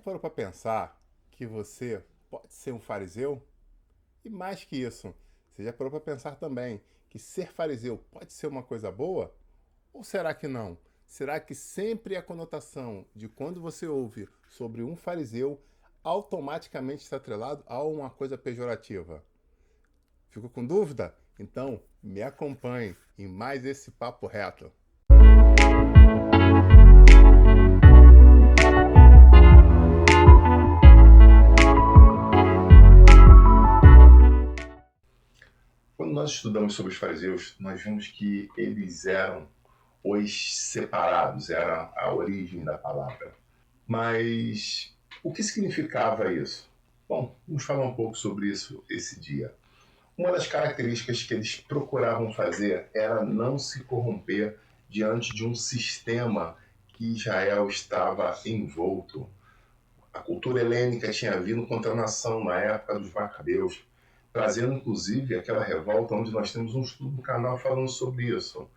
já parou para pensar que você pode ser um fariseu? E mais que isso, você já parou para pensar também que ser fariseu pode ser uma coisa boa? Ou será que não? Será que sempre a conotação de quando você ouve sobre um fariseu automaticamente está atrelado a uma coisa pejorativa? Ficou com dúvida? Então me acompanhe em mais esse papo reto. Quando nós estudamos sobre os fariseus, nós vimos que eles eram os separados, era a origem da palavra. Mas o que significava isso? Bom, vamos falar um pouco sobre isso esse dia. Uma das características que eles procuravam fazer era não se corromper diante de um sistema que Israel estava envolto. A cultura helênica tinha vindo contra a nação na época dos Macabeus, trazendo inclusive aquela revolta onde nós temos um estudo no canal falando sobre isso.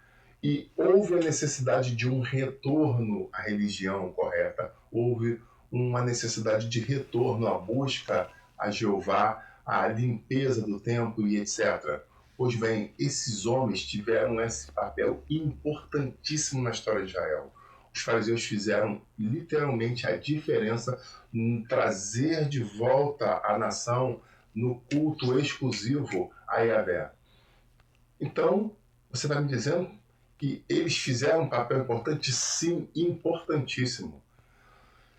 E houve a necessidade de um retorno à religião correta, houve uma necessidade de retorno à busca a Jeová, à limpeza do templo e etc. Pois bem, esses homens tiveram esse papel importantíssimo na história de Israel. Os fariseus fizeram literalmente a diferença em trazer de volta a nação no culto exclusivo a Yahvé. Então, você está me dizendo que eles fizeram um papel importante? Sim, importantíssimo.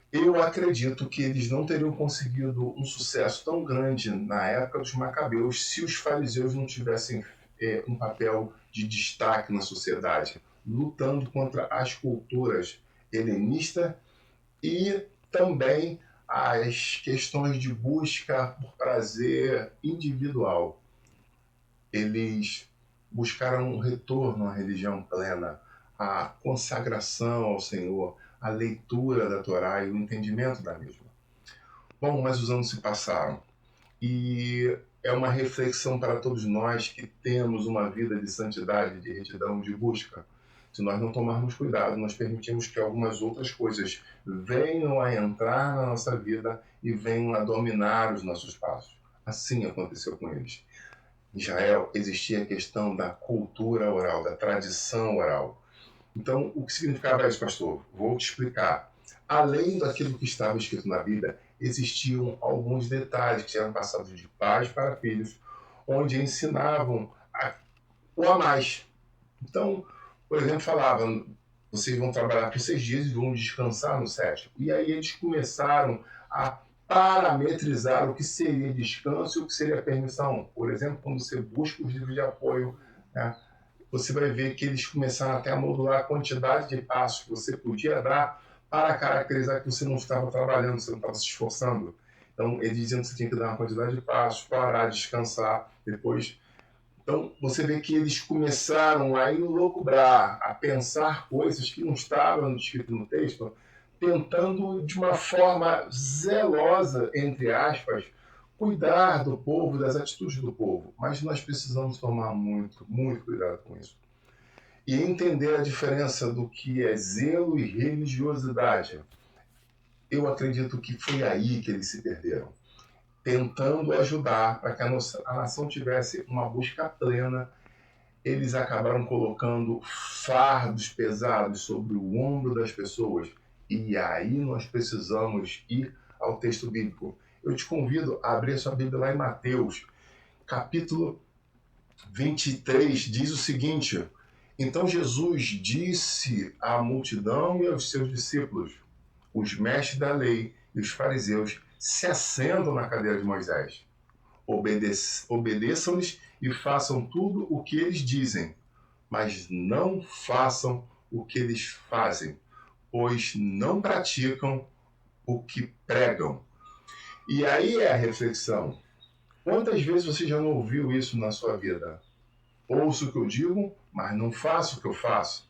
Eu acredito que eles não teriam conseguido um sucesso tão grande na época dos Macabeus se os fariseus não tivessem um papel de destaque na sociedade, lutando contra as culturas helenistas e também as questões de busca por prazer individual. Eles buscaram um retorno à religião plena, a consagração ao Senhor, a leitura da Torá e o entendimento da mesma. Bom, mas os anos se passaram e é uma reflexão para todos nós que temos uma vida de santidade, de retidão, de busca. Se nós não tomarmos cuidado, nós permitimos que algumas outras coisas venham a entrar na nossa vida e venham a dominar os nossos passos. Assim aconteceu com eles. Em Israel existia a questão da cultura oral, da tradição oral. Então, o que significava isso, pastor? Vou te explicar. Além daquilo que estava escrito na Bíblia, existiam alguns detalhes que eram passados de pais para filhos, onde ensinavam o a mais. Então, por exemplo, falavam, vocês vão trabalhar por 6 dias e vão descansar no 7º. E aí eles começaram a parametrizar o que seria descanso e o que seria permissão. Por exemplo, quando você busca os livros de apoio, né, você vai ver que eles começaram até a modular a quantidade de passos que você podia dar para caracterizar que você não estava trabalhando, você não estava se esforçando. Então, eles diziam que você tinha que dar uma quantidade de passos, parar, descansar, depois. Então, você vê que eles começaram a enloucubrar, a pensar coisas que não estavam escritas no texto, tentando, de uma forma zelosa, entre aspas, cuidar do povo, das atitudes do povo. Mas nós precisamos tomar muito, muito cuidado com isso. E entender a diferença do que é zelo e religiosidade. Eu acredito que foi aí que eles se perderam, tentando ajudar para que a nação tivesse uma busca plena. Eles acabaram colocando fardos pesados sobre o ombro das pessoas. E aí nós precisamos ir ao texto bíblico. Eu te convido a abrir a sua Bíblia lá em Mateus, capítulo 23, diz o seguinte: então Jesus disse à multidão e aos seus discípulos: os mestres da lei e os fariseus se assentam na cadeira de Moisés. Obedeçam-lhes e façam tudo o que eles dizem, mas não façam o que eles fazem, pois não praticam o que pregam. E aí é a reflexão. Quantas vezes você já não ouviu isso na sua vida? Ouço o que eu digo, mas não faço o que eu faço.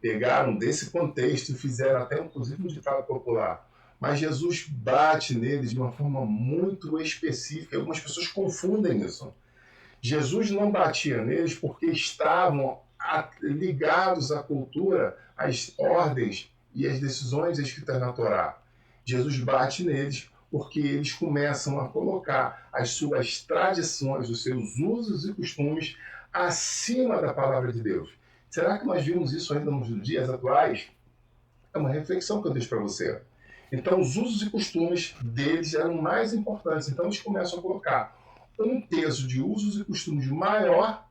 Pegaram desse contexto e fizeram até inclusive um ditado popular. Mas Jesus bate neles de uma forma muito específica. Algumas pessoas confundem isso. Jesus não batia neles porque estavam ligados à cultura, às ordens e às decisões escritas na Torá. Jesus bate neles porque eles começam a colocar as suas tradições, os seus usos e costumes acima da palavra de Deus. Será que nós vimos isso ainda nos dias atuais? É uma reflexão que eu deixo para você. Então, os usos e costumes deles eram mais importantes. Então, eles começam a colocar um peso de usos e costumes maior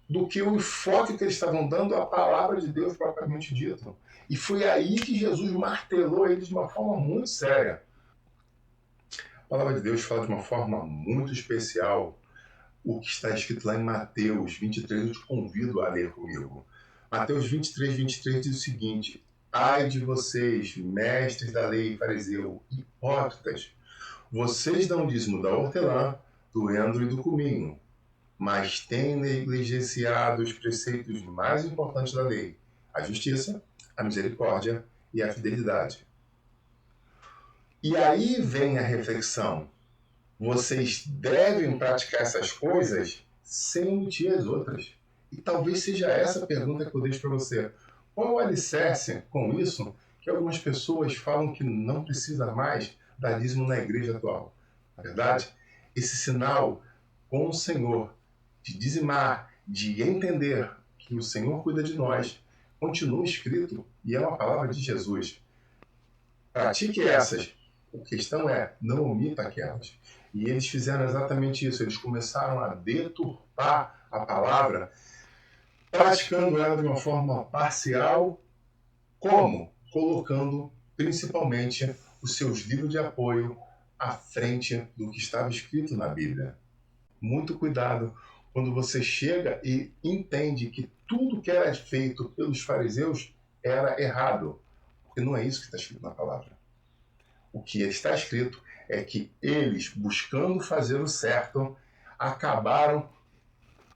do que o enfoque que eles estavam dando à palavra de Deus propriamente dito. E foi aí que Jesus martelou eles de uma forma muito séria. A palavra de Deus fala de uma forma muito especial o que está escrito lá em Mateus 23, eu te convido a ler comigo. Mateus 23, 23 diz o seguinte: ai de vocês, mestres da lei e fariseu, hipócritas, vocês dão dízimo da hortelã, do endro e do cominho, mas têm negligenciado os preceitos mais importantes da lei, a justiça, a misericórdia e a fidelidade. E aí vem a reflexão. Vocês devem praticar essas coisas sem omitir as outras. E talvez seja essa a pergunta que eu deixo para você. Qual o alicerce com isso que algumas pessoas falam que não precisa mais dar dízimo na igreja atual? Na verdade, esse sinal com o Senhor de dizimar, de entender que o Senhor cuida de nós, continua escrito e é uma palavra de Jesus. Pratique essas. A questão é, não omita aquelas. E eles fizeram exatamente isso. Eles começaram a deturpar a palavra, praticando ela de uma forma parcial. Como? Colocando principalmente os seus livros de apoio à frente do que estava escrito na Bíblia. Muito cuidado quando você chega e entende que tudo que era feito pelos fariseus era errado. Porque não é isso que está escrito na palavra. O que está escrito é que eles, buscando fazer o certo, acabaram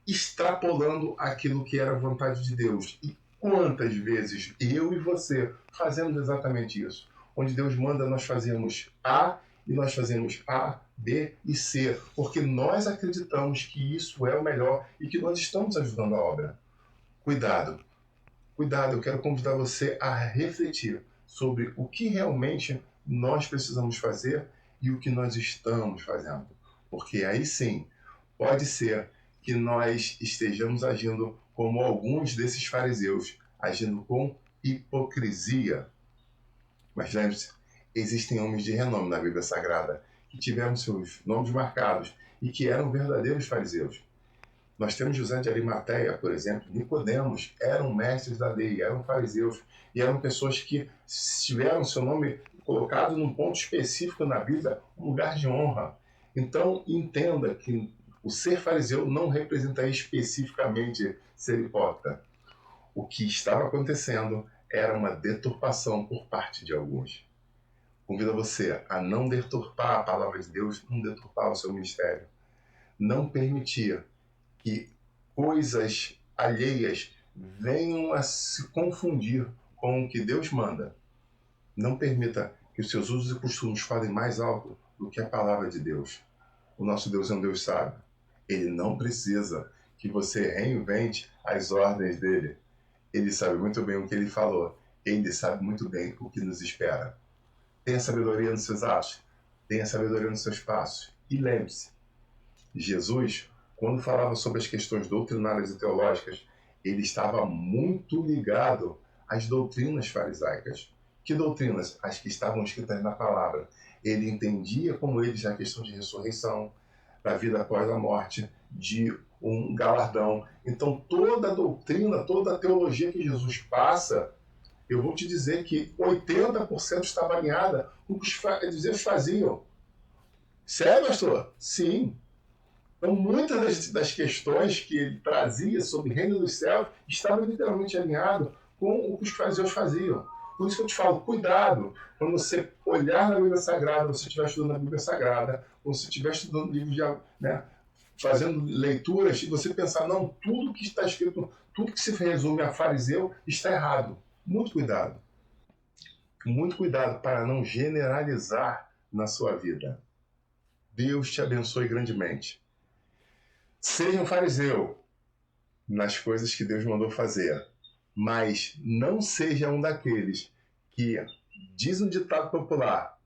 extrapolando aquilo que era a vontade de Deus. E quantas vezes eu e você fazemos exatamente isso? Onde Deus manda, nós fazemos A e nós fazemos A, B e C, porque nós acreditamos que isso é o melhor e que nós estamos ajudando a obra. Cuidado, cuidado, eu quero convidar você a refletir sobre o que realmente nós precisamos fazer e o que nós estamos fazendo. Porque aí sim, pode ser que nós estejamos agindo como alguns desses fariseus, agindo com hipocrisia. Mas lembre-se, existem homens de renome na Bíblia Sagrada que tiveram seus nomes marcados e que eram verdadeiros fariseus. Nós temos José de Arimateia, por exemplo, Nicodemos, eram mestres da lei, eram fariseus, e eram pessoas que tiveram seu nome colocado num ponto específico na Bíblia, um lugar de honra. Então, entenda que o ser fariseu não representa especificamente ser hipócrita. O que estava acontecendo era uma deturpação por parte de alguns. Convido você a não deturpar a palavra de Deus, não deturpar o seu ministério. Não permitir que coisas alheias venham a se confundir com o que Deus manda. Não permita que os seus usos e costumes falem mais alto do que a palavra de Deus. O nosso Deus é um Deus sábio. Ele não precisa que você reinvente as ordens dele. Ele sabe muito bem o que ele falou. Ele sabe muito bem o que nos espera. Tenha sabedoria nos seus atos. Tenha sabedoria nos seus passos. E lembre-se, Jesus, quando falava sobre as questões doutrinárias e teológicas, ele estava muito ligado às doutrinas farisaicas. Que doutrinas? As que estavam escritas na palavra. Ele entendia como eles a questão de ressurreição, da vida após a morte, de um galardão. Então, toda a doutrina, toda a teologia que Jesus passa, eu vou te dizer que 80% estava alinhada com o que os fariseus faziam. Sério, pastor? Sim. Então, muitas das questões que ele trazia sobre o reino dos céus estavam literalmente alinhadas com o que os fariseus faziam. Por isso que eu te falo, cuidado, quando você olhar na Bíblia Sagrada, você estiver estudando a Bíblia Sagrada, ou se estiver estudando livros, fazendo leituras, e você pensar, não, tudo que está escrito, tudo que se resume a fariseu está errado. Muito cuidado. Muito cuidado para não generalizar na sua vida. Deus te abençoe grandemente. Seja um fariseu nas coisas que Deus mandou fazer, mas não seja um daqueles que Diz um ditado popular: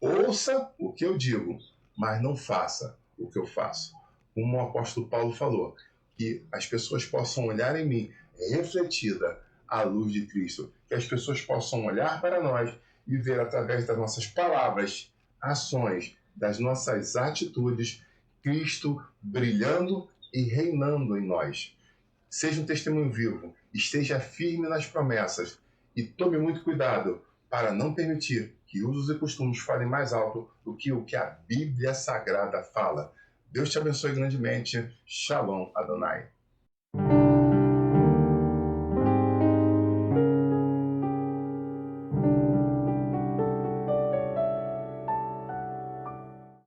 ouça o que eu digo, mas não faça o que eu faço. Como o apóstolo Paulo falou, que as pessoas possam olhar em mim refletida a luz de Cristo, que as pessoas possam olhar para nós e ver através das nossas palavras, ações, das nossas atitudes, Cristo brilhando e reinando em nós. Seja um testemunho vivo, esteja firme nas promessas e tome muito cuidado para não permitir que usos e costumes falem mais alto do que o que a Bíblia Sagrada fala. Deus te abençoe grandemente. Shalom Adonai.